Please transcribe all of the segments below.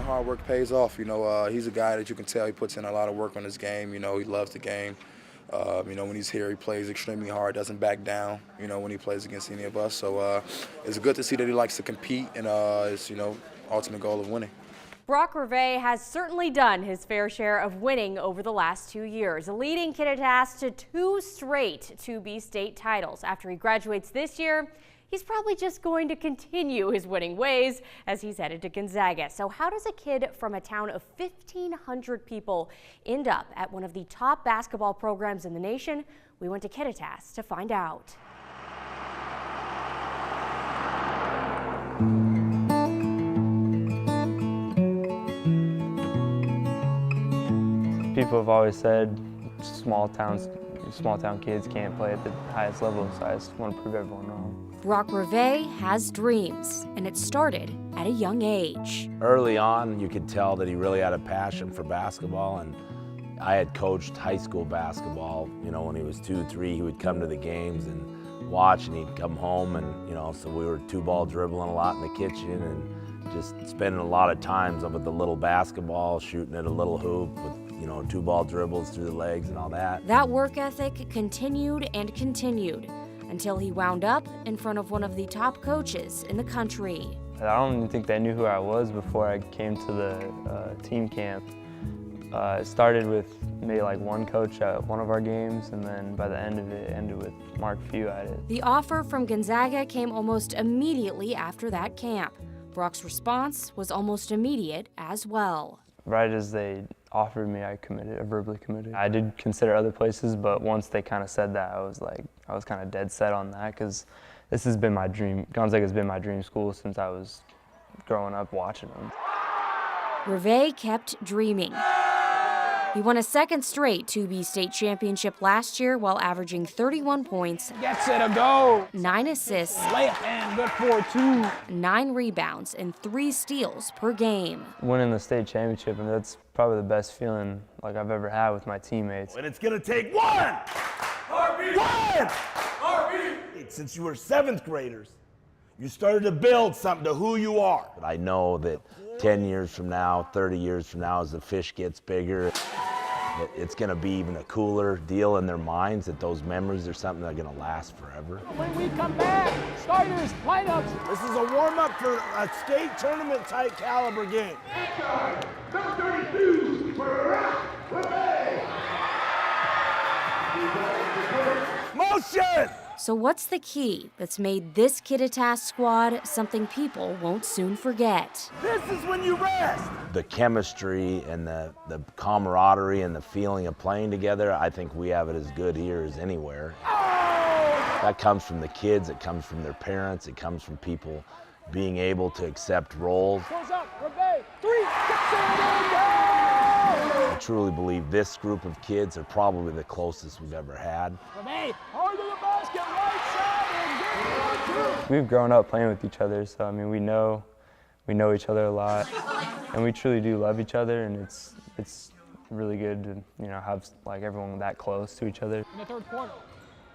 hard work pays off. He's a guy that you can tell he puts in a lot of work on his game. He loves the game. When he's here, he plays extremely hard, doesn't back down, when he plays against any of us. So it's good to see that he likes to compete, and his, ultimate goal of winning. Brock Ravet has certainly done his fair share of winning over the last 2 years, leading Kittitas to 2 straight 2B state titles. After he graduates this year, he's probably just going to continue his winning ways as he's headed to Gonzaga. So how does a kid from a town of 1,500 people end up at one of the top basketball programs in the nation? We went to Kittitas to find out. People have always said small town kids can't play at the highest level, so I just want to prove everyone wrong. Brock Ravet has dreams, and it started at a young age. Early on, you could tell that he really had a passion for basketball, and I had coached high school basketball. When he was 2, 3, he would come to the games and watch, and he'd come home, and so we were 2-ball dribbling a lot in the kitchen, and just spending a lot of times up at the little basketball, shooting at a little hoop with 2-ball dribbles through the legs and all that. That work ethic continued and continued until he wound up in front of one of the top coaches in the country. I don't even think they knew who I was before I came to the team camp. It started with maybe like one coach at one of our games, and then by the end of it, ended with Mark Few at it. The offer from Gonzaga came almost immediately after that camp. Brock's response was almost immediate as well. Right as they offered me, I verbally committed. I did consider other places, but once they kind of said that, I was kind of dead set on that, because this has been my dream. Gonzaga's been my dream school since I was growing up watching them. Ravet kept dreaming. He won a second straight 2B state championship last year while averaging 31 points, gets it a go, 9 assists, layup and good for 2, 9 rebounds, and 3 steals per game. Winning the state championship, and that's probably the best feeling I've ever had with my teammates. And it's gonna take one! Heartbeat! One! Heartbeat! Since you were 7th graders, you started to build something to who you are. But I know that 10 years from now, 30 years from now, as the fish gets bigger, it's going to be even a cooler deal in their minds, that those memories are something that are going to last forever. When we come back, starters, lineups. This is a warm-up for a state tournament type caliber game. Number 32 for Ravet. Motion! So what's the key that's made this Kittitas squad something people won't soon forget? This is when you rest. The chemistry and the camaraderie and the feeling of playing together, I think we have it as good here as anywhere. Oh! That comes from the kids, it comes from their parents, it comes from people being able to accept roles. Goes up, Ravet, 3, gets it in, go! I truly believe this group of kids are probably the closest we've ever had. Ravet, hard to the basket, right side, and get 2. We've grown up playing with each other, so I mean we know each other a lot, and we truly do love each other, and it's really good to have everyone that close to each other. In the 3rd quarter,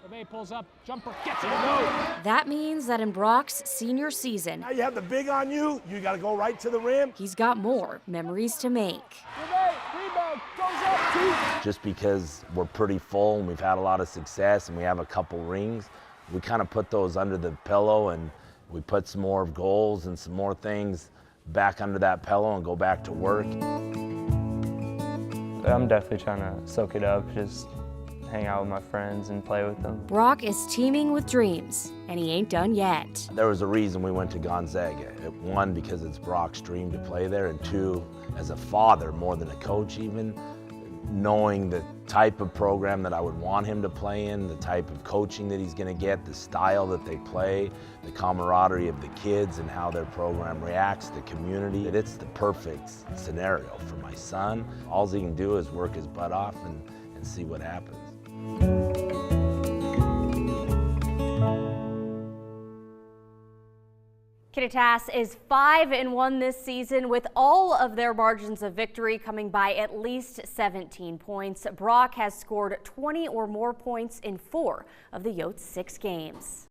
Ravet pulls up, jumper, gets it, go! That means that in Brock's senior season, Now you have the big on you, you got to go right to the rim. he's got more memories to make. Ravet, rebound, goes up, 2. Just because we're pretty full and we've had a lot of success and we have a couple rings, we kind of put those under the pillow, and we put some more goals and some more things back under that pillow and go back to work. I'm definitely trying to soak it up, just hang out with my friends and play with them. Brock is teeming with dreams, and he ain't done yet. There was a reason we went to Gonzaga. One, because it's Brock's dream to play there, and 2, as a father, more than a coach even, knowing the type of program that I would want him to play in, the type of coaching that he's going to get, the style that they play, the camaraderie of the kids and how their program reacts to the community. It's the perfect scenario for my son. All he can do is work his butt off and see what happens. Kittitas is 5-1 this season, with all of their margins of victory coming by at least 17 points. Brock has scored 20 or more points in 4 of the Yotes' 6 games.